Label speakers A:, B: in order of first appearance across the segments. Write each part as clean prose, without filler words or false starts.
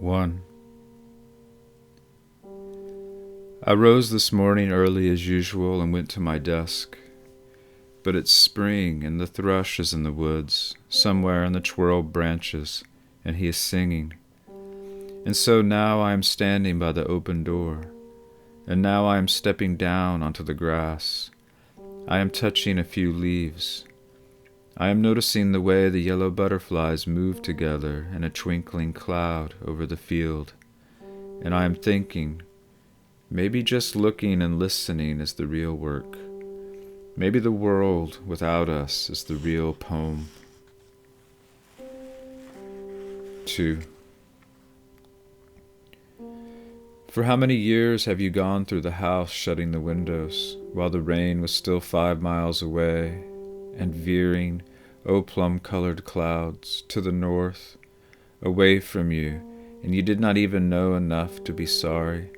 A: 1. I rose this morning early as usual and went to my desk. But it's spring, and the thrush is in the woods, somewhere in the twirled branches, and he is singing. And so now I am standing by the open door, and now I am stepping down onto the grass. I am touching a few leaves. I am noticing the way the yellow butterflies move together in a twinkling cloud over the field, and I am thinking, maybe just looking and listening is the real work. Maybe the world without us is the real poem. 2. For how many years have you gone through the house shutting the windows, while the rain was still 5 miles away, and veering, plum-colored clouds, to the north, away from you, and you did not even know enough to be sorry?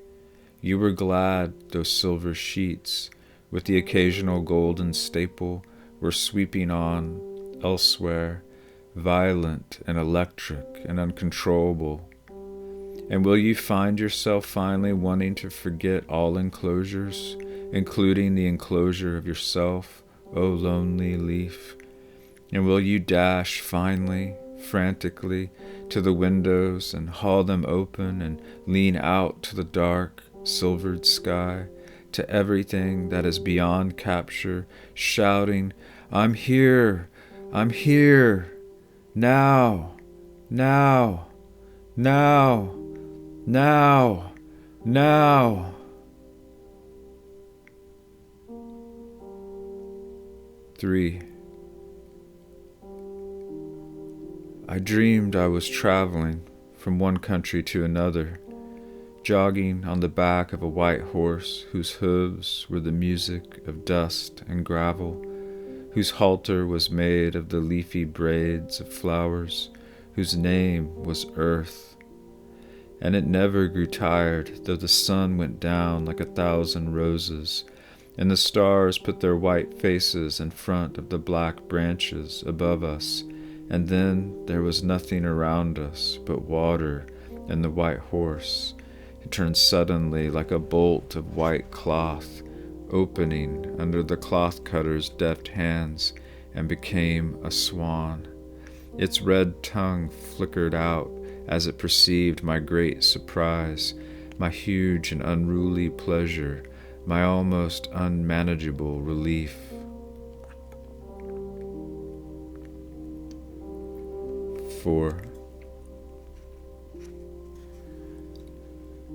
A: You were glad those silver sheets, with the occasional golden staple, were sweeping on, elsewhere, violent and electric and uncontrollable. And will you find yourself finally wanting to forget all enclosures, including the enclosure of yourself, O lonely leaf? And will you dash finally, frantically, to the windows and haul them open and lean out to the dark, silvered sky, to everything that is beyond capture, shouting, I'm here, now, now, now, now, now. 3. I dreamed I was traveling from one country to another, jogging on the back of a white horse whose hooves were the music of dust and gravel, whose halter was made of the leafy braids of flowers, whose name was Earth. And it never grew tired, though the sun went down like 1,000 roses, and the stars put their white faces in front of the black branches above us, and then there was nothing around us but water and the white horse. It turned suddenly like a bolt of white cloth, opening under the cloth cutter's deft hands, and became a swan. Its red tongue flickered out as it perceived my great surprise, my huge and unruly pleasure, my almost unmanageable relief. 4.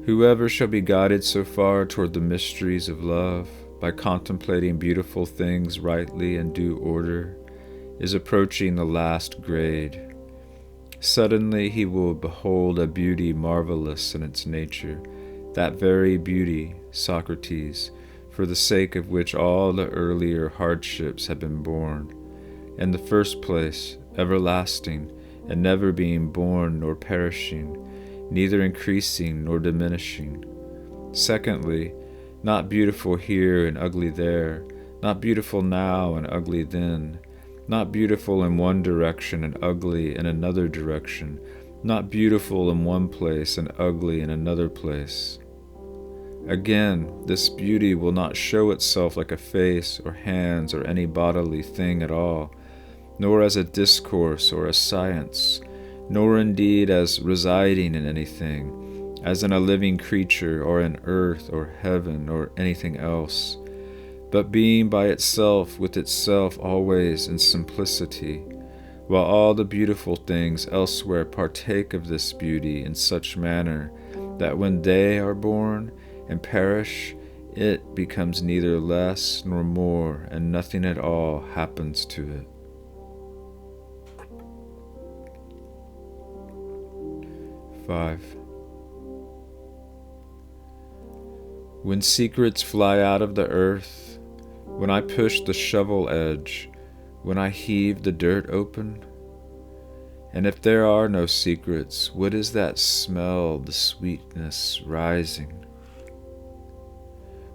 A: Whoever shall be guided so far toward the mysteries of love, by contemplating beautiful things rightly in due order, is approaching the last grade. Suddenly he will behold a beauty marvelous in its nature, that very beauty, Socrates, for the sake of which all the earlier hardships have been born. In the first place, everlasting, and never being born nor perishing, neither increasing nor diminishing. Secondly, not beautiful here and ugly there, not beautiful now and ugly then, not beautiful in one direction and ugly in another direction, not beautiful in one place and ugly in another place. Again, this beauty will not show itself like a face or hands or any bodily thing at all, nor as a discourse or a science, nor indeed as residing in anything, as in a living creature or in earth or heaven or anything else, but being by itself with itself always in simplicity, while all the beautiful things elsewhere partake of this beauty in such manner that when they are born and perish, it becomes neither less nor more, and nothing at all happens to it. 5. When secrets fly out of the earth, when I push the shovel edge, when I heave the dirt open, and if there are no secrets, what is that smell, the sweetness rising?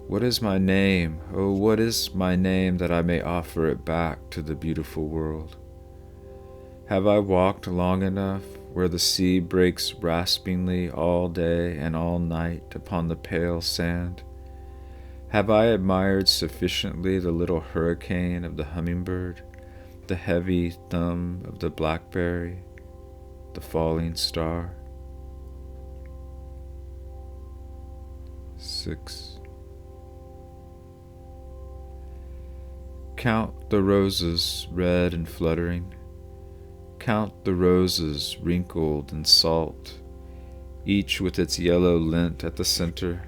A: What is my name? Oh, what is my name that I may offer it back to the beautiful world? Have I walked long enough, where the sea breaks raspingly all day and all night upon the pale sand? Have I admired sufficiently the little hurricane of the hummingbird, the heavy thumb of the blackberry, the falling star? 6. Count the roses red and fluttering. Count the roses wrinkled and salt, each with its yellow lint at the center,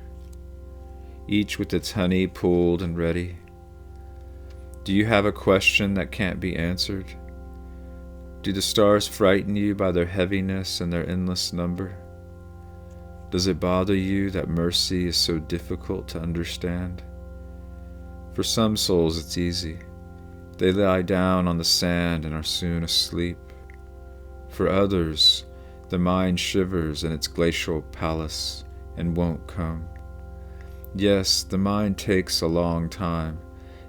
A: each with its honey pooled and ready. Do you have a question that can't be answered? Do the stars frighten you by their heaviness and their endless number? Does it bother you that mercy is so difficult to understand? For some souls it's easy. They lie down on the sand and are soon asleep. For others, the mind shivers in its glacial palace and won't come. Yes, the mind takes a long time,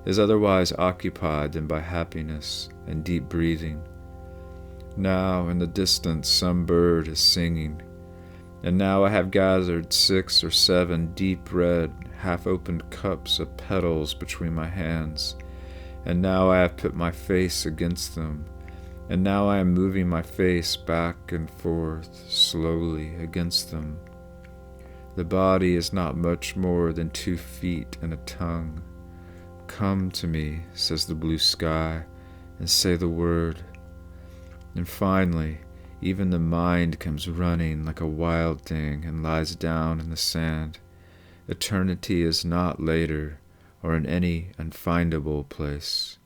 A: is otherwise occupied than by happiness and deep breathing. Now in the distance some bird is singing, and now I have gathered 6 or 7 deep red, half-opened cups of petals between my hands, and now I have put my face against them, and now I am moving my face back and forth slowly against them. The body is not much more than 2 feet and a tongue. Come to me, says the blue sky, and say the word. And finally, even the mind comes running like a wild thing and lies down in the sand. Eternity is not later or in any unfindable place.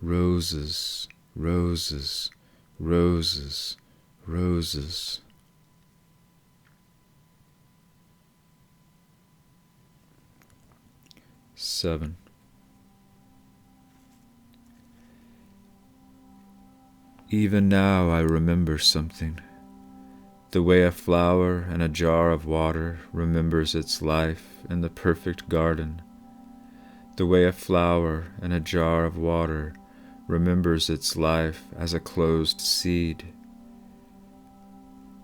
A: Roses, roses, roses, roses. 7. Even now I remember something, the way a flower in a jar of water remembers its life in the perfect garden, the way a flower in a jar of water remembers its life as a closed seed,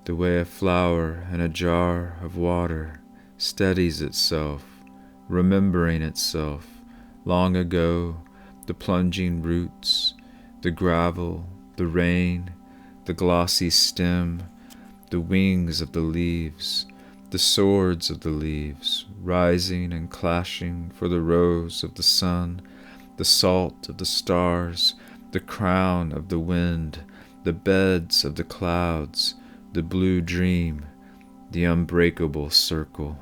A: the way a flower in a jar of water steadies itself, remembering itself, long ago, the plunging roots, the gravel, the rain, the glossy stem, the wings of the leaves, the swords of the leaves, rising and clashing for the rose of the sun, the salt of the stars, the crown of the wind, the beds of the clouds, the blue dream, the unbreakable circle.